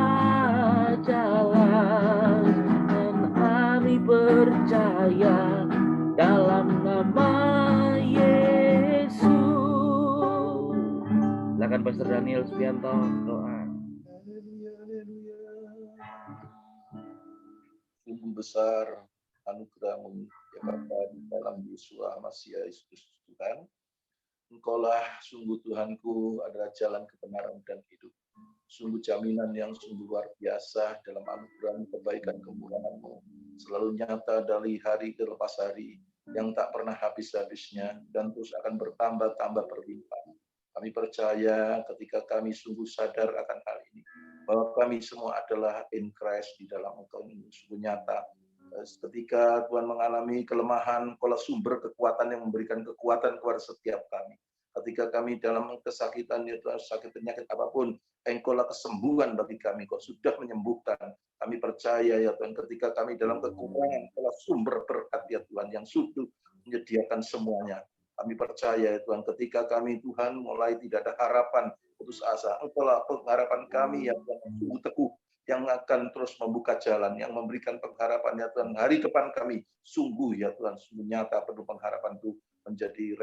jalan. Dan kami percaya dalam nama Yesus. Silakan Pastor Daniel Subianto doa. Sungguh besar anugerah-Mu ya Bapa di dalam Yesus Kristus Tuhan. Engkaulah sungguh Tuhanku adalah jalan kebenaran dan hidup. Sungguh jaminan yang sungguh luar biasa dalam anugerah kebaikan kemurahan-Mu. Selalu nyata dari hari ke lepas hari yang tak pernah habis-habisnya dan terus akan bertambah-tambah berlimpah. Kami percaya ketika kami sungguh sadar akan hal ini, bahwa kami semua adalah in Christ di dalam Engkau ini sungguh nyata. Ketika Tuhan mengalami kelemahan, Engkaulah sumber kekuatan yang memberikan kekuatan kepada setiap kami. Ketika kami dalam kesakitan, ya Tuhan, sakit penyakit apapun, Engkaulah kesembuhan bagi kami. Kau sudah menyembuhkan. Kami percaya ya Tuhan, ketika kami dalam kekurangan, Engkaulah sumber berkat ya Tuhan, yang sudah menyediakan semuanya. Kami percaya ya Tuhan, ketika kami Tuhan mulai tidak ada harapan, putus asa, Engkaulah pengharapan kami yang sungguh teguh, yang akan terus membuka jalan, yang memberikan pengharapan ya Tuhan. Hari depan kami sungguh ya Tuhan, sungguh nyata penuh pengharapan itu menjadi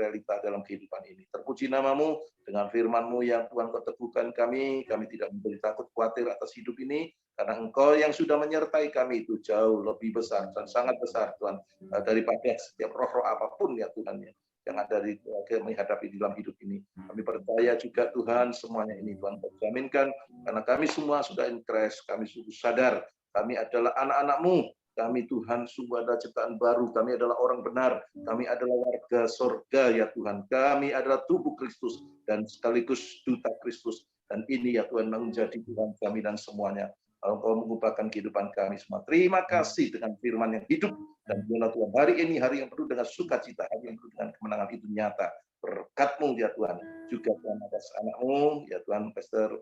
realita dalam kehidupan ini. Terpuji nama-Mu dengan firman-Mu yang Tuhan Kau teguhkan kami tidak menjadi takut khawatir atas hidup ini, karena Engkau yang sudah menyertai kami itu jauh lebih besar dan sangat besar Tuhan, daripada setiap roh-roh apapun ya Tuhan ya, yang ada di menghadapi dalam hidup ini. Kami percaya juga Tuhan semuanya ini Tuhan Kau jaminkan, karena kami semua sudah in Christ, kami sungguh sadar kami adalah anak-anak-Mu. Kami Tuhan sungguh adalah ciptaan baru, kami adalah orang benar, kami adalah warga surga ya Tuhan, kami adalah tubuh Kristus dan sekaligus duta Kristus, dan ini ya Tuhan menjadi Tuhan kami dan semuanya. Engkau mengubahkan kehidupan kami semua. Terima kasih dengan firman yang hidup, dan biarlah Tuhan hari ini hari yang penuh dengan sukacita, hari yang penuh dengan kemenangan itu nyata. Berkat-Mu ya Tuhan, juga Tuhan atas anak-Mu ya Tuhan, Pastor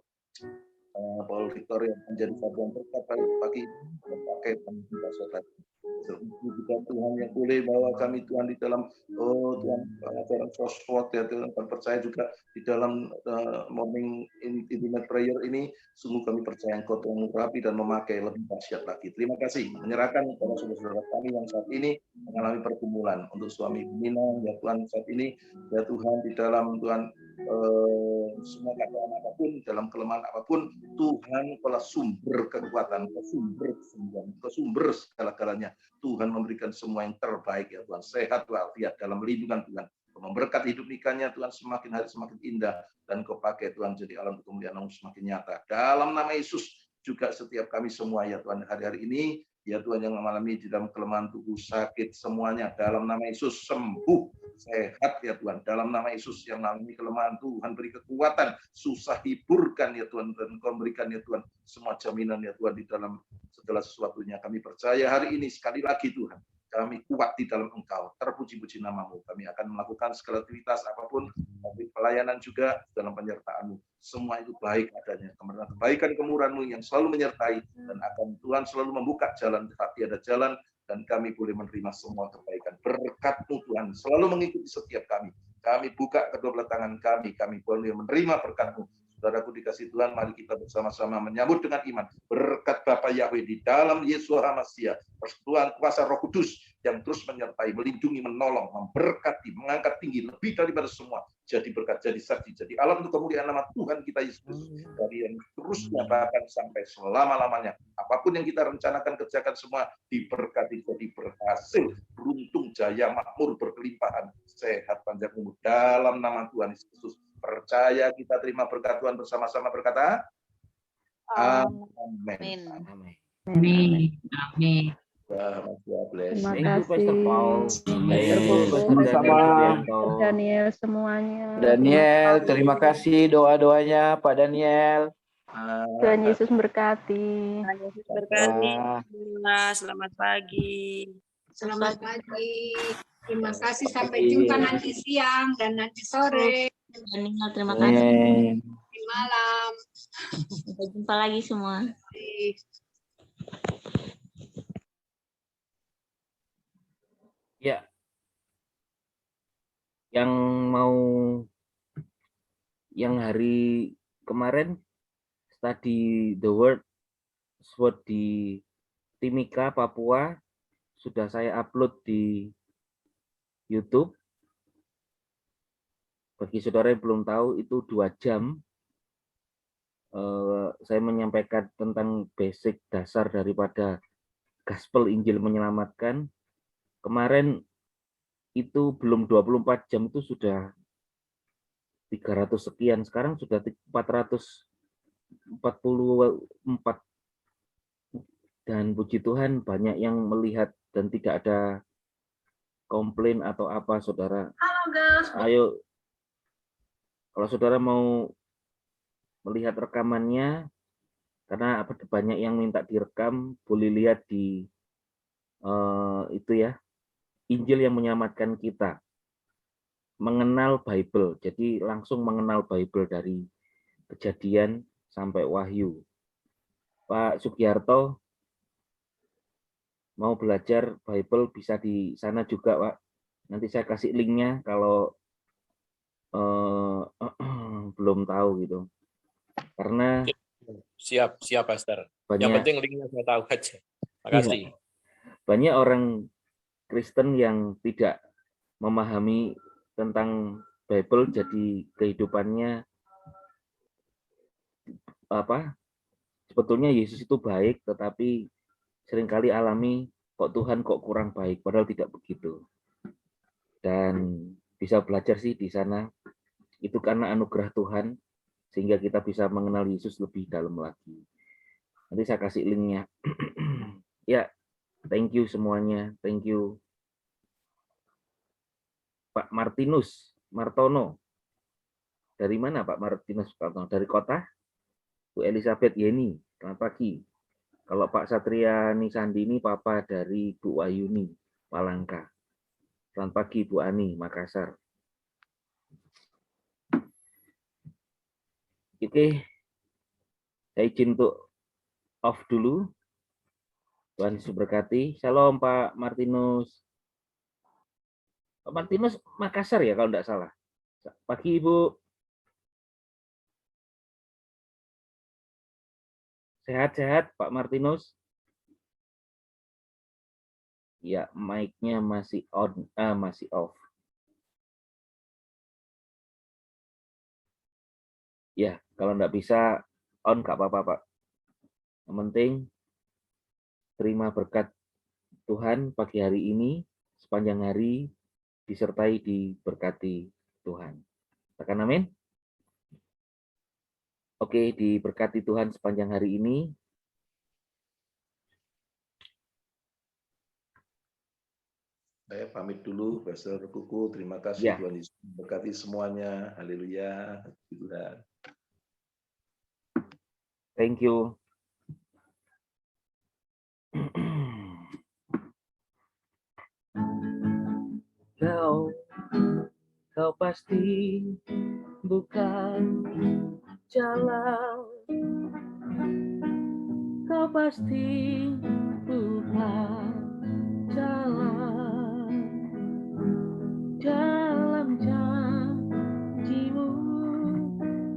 Paul Victor yang menjadi satuan berkat pagi ini memakai kita saudara. Juga Tuhan yang boleh bawa kami Tuhan di dalam Tuhan ajaran Fosfot ya Tuhan, percaya juga di dalam morning intimate prayer ini sungguh kami percaya Engkau Tuhan mengurapi dan memakai lebih dahsyat lagi. Terima kasih menyerahkan kepada saudara-saudara kami yang saat ini mengalami pergumulan untuk suami Minang ya Tuhan saat ini ya Tuhan di dalam Tuhan semua keadaan apapun dalam kelemahan apapun Tuhan adalah sumber kekuatan, sumber kesembuhan, sumber segala-galanya. Tuhan memberikan semua yang terbaik ya Tuhan. Sehat walafiat dalam lindungan Tuhan. Memberkati hidup nikahnya Tuhan semakin hari semakin indah. Dan Kau pakai Tuhan jadi alam kemuliaan semakin nyata. Dalam nama Yesus juga setiap kami semua ya Tuhan hari-hari ini. Ya Tuhan yang mengalami di dalam kelemahan tubuh sakit semuanya. Dalam nama Yesus sembuh. Sehat ya Tuhan. Dalam nama Yesus yang mengalami kelemahan Tuhan beri kekuatan. Susah hiburkan ya Tuhan. Dan Kau berikan ya Tuhan semua jaminan ya Tuhan di dalam segala sesuatunya. Kami percaya hari ini sekali lagi Tuhan. Kami kuat di dalam Engkau. Terpuji-puji nama-Mu. Kami akan melakukan segala aktivitas apapun. Kami pelayanan juga dalam penyertaan-Mu. Semua itu baik adanya. Karena kebaikan kemurahan-Mu yang selalu menyertai. Dan akan Tuhan selalu membuka jalan. Tetapi ada jalan. Dan kami boleh menerima semua kebaikan. Berkat-Mu Tuhan selalu mengikuti setiap kami. Kami buka kedua belah tangan kami. Kami boleh menerima berkat-Mu. Saudaraku dikasih Tuhan, mari kita bersama-sama menyambut dengan iman. Berkat Bapa Yahweh di dalam Yesus Hamasiah. Persekutuan kuasa Roh Kudus yang terus menyertai, melindungi, menolong, memberkati, mengangkat tinggi lebih daripada semua. Jadi berkat, jadi saksi, jadi alam untuk kemuliaan nama Tuhan kita Yesus Kristus. Dari yang terusnya bahkan sampai selama-lamanya. Apapun yang kita rencanakan, kerjakan semua diberkati, jadi berhasil. Beruntung, jaya, makmur, berkelimpahan, sehat, panjang umur. Dalam nama Tuhan Yesus Kristus. Percaya kita terima berkat Tuhan bersama-sama berkata amin. Amin. Amin. Terima Thank you, Pastor Paul. kasih Daniel semuanya. Daniel, terima kasih doa-doanya Pak Daniel. Tuhan Yesus berkati. Tuhan Yesus berkati. Selamat pagi. Selamat pagi. Terima kasih. Sampai jumpa nanti siang dan nanti sore. Daniel, terima kasih. Di malam. Sampai jumpa lagi semua. Ya, yang hari kemarin study the word SWOT di Timika, Papua sudah saya upload di YouTube. Bagi saudara yang belum tahu, itu 2 jam. Saya menyampaikan tentang basic dasar daripada Gospel Injil Menyelamatkan. Kemarin itu belum 24 jam itu sudah 300 sekian. Sekarang sudah 444. Dan puji Tuhan banyak yang melihat dan tidak ada komplain atau apa, saudara. Halo guys. Ayo, kalau saudara mau melihat rekamannya, karena banyak yang minta direkam, boleh lihat di itu ya, Injil yang Menyelamatkan Kita, mengenal Bible. Jadi langsung mengenal Bible dari Kejadian sampai Wahyu. Pak Sugiarto mau belajar Bible bisa di sana juga, Pak. Nanti saya kasih linknya kalau belum tahu gitu. Karena siap Pastor. Banyak, yang penting linknya saya tahu aja. Makasih. Banyak orang Kristen yang tidak memahami tentang Bible, jadi kehidupannya sebetulnya Yesus itu baik, tetapi seringkali alami kok Tuhan kok kurang baik, padahal tidak begitu. Dan bisa belajar sih di sana. Itu karena anugerah Tuhan, sehingga kita bisa mengenal Yesus lebih dalam lagi. Nanti saya kasih linknya. Ya, thank you semuanya. Thank you. Pak Martinus Martono. Dari mana Pak Martinus Martono? Dari kota? Bu Elizabeth Yeni, selamat pagi. Kalau Pak Satria Nisandini, Papa dari Bu Wayuni, Palangka. Selamat pagi Bu Ani, Makassar. Oke, Saya izin untuk off dulu. Tuhan Yesus berkati. Shalom Pak Martinus. Pak Martinus Makassar ya kalau tidak salah. Pagi Ibu. Sehat-sehat Pak Martinus. Ya, mic-nya masih on, masih off. Ya, kalau nggak bisa on nggak apa-apa Pak. Yang penting terima berkat Tuhan pagi hari ini, sepanjang hari disertai diberkati Tuhan. Tekan amin. Oke, diberkati Tuhan sepanjang hari ini. Saya pamit dulu, Pastor Kuku. Terima kasih Ya. Tuhan Yesus berkati semuanya. Haleluya. Tuhan. Thank you. Kau pasti bukan jalan. Kau pasti bukan jalan. Dalam janjimu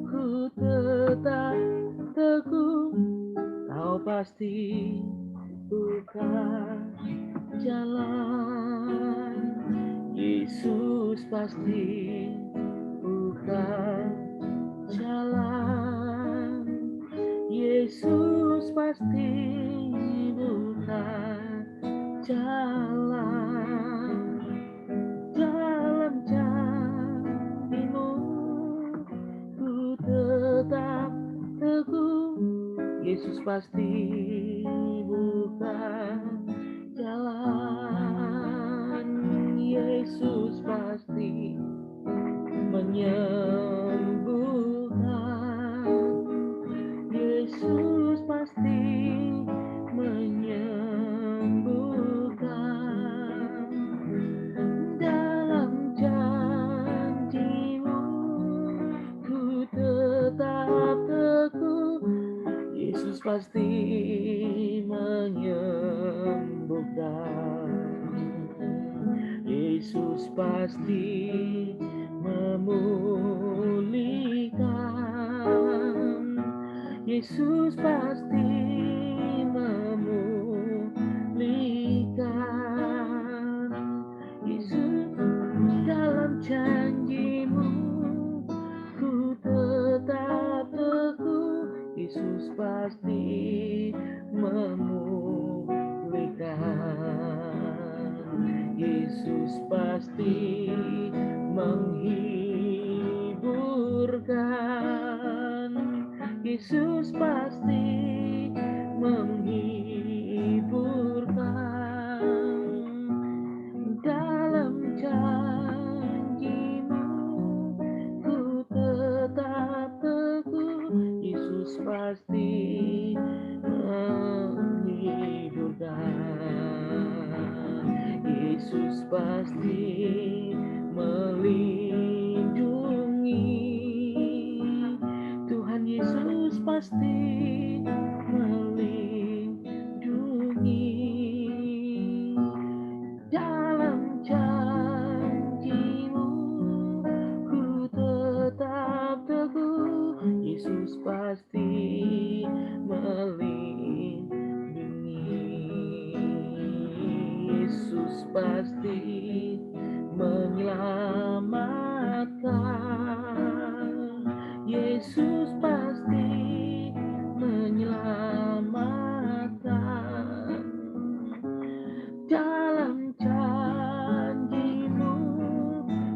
ku tetap teguh. Kau pasti bukan jalan. Yesus pasti bukan jalan. Yesus pasti bukan jalan. Dalam janjimu ku tetap teguh. Yesus pasti bukan jalan. Yesus pasti menyembuhkan. Yesus pasti menyembuhkan. Dalam janjimu ku tetap teguh. Yesus pasti menyembuhkan. Yesus pasti memulihkan. Yesus pasti memulihkan. Yesus dalam janjimu ku tetap teguh. Yesus pasti memulihkan. Yesus pasti menghiburkan. Yesus pasti menghiburkan. Dalam janjimu ku tetap teguh. Yesus pasti menghiburkan. Yesus pasti melindungi. Tuhan Yesus pasti melindungi. Dalam janjimu ku tetap teguh. Yesus pasti melindungi. Yesus pasti menyelamatkan. Yesus pasti menyelamatkan. Dalam janjimu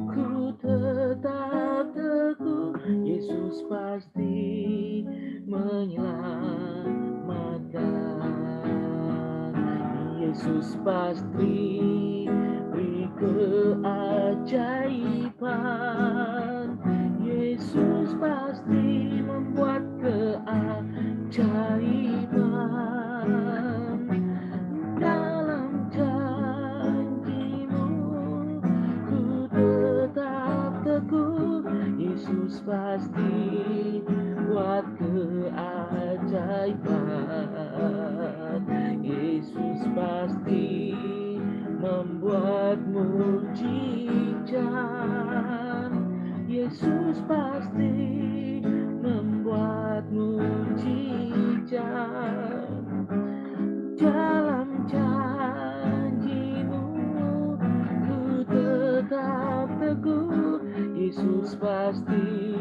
ku tetap teguh. Yesus pasti menyelamatkan. Yesus pasti beri keajaiban. Yesus pasti membuat keajaiban. Dalam janjimu ku tetap teguh. Yesus pasti membuat keajaiban. Yesus pasti membuat mujizat. Yesus pasti membuat mujizat. Dalam janji-Mu ku tetap teguh. Yesus pasti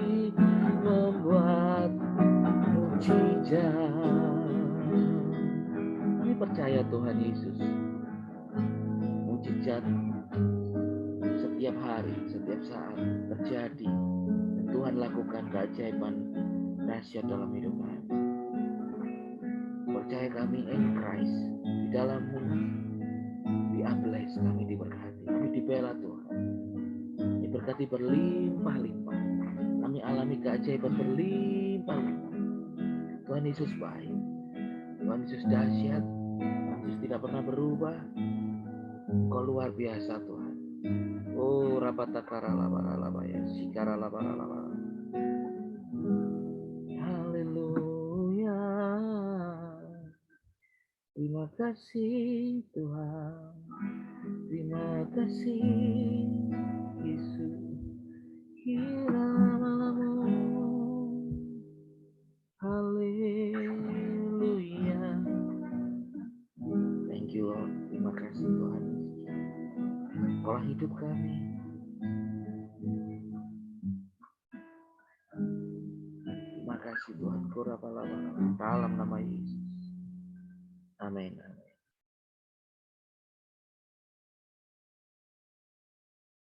membuat mujizat. Kami percaya Tuhan Yesus, mujizat setiap hari, setiap saat terjadi, dan Tuhan lakukan keajaiban dahsyat dalam hidup kami. Percaya kami in Christ, di dalam-Mu di-bless, kami diberkati, kami dibela Tuhan, diberkati berlimpah-limpah, kami alami keajaiban berlimpah-limpah. Tuhan Yesus baik, Tuhan Yesus dahsyat, Tuhan Yesus tidak pernah berubah. Kau luar biasa Tuhan. Oh, rapatakara labara ya, sikara labara. Haleluya. Terima kasih Tuhan. Terima kasih Yesus. Kiramamu. Haleluya. Thank you Lord. Terima kasih Tuhan. Kaulah hidup kami. Terima kasih Tuhan. Dalam nama Yesus. Amin.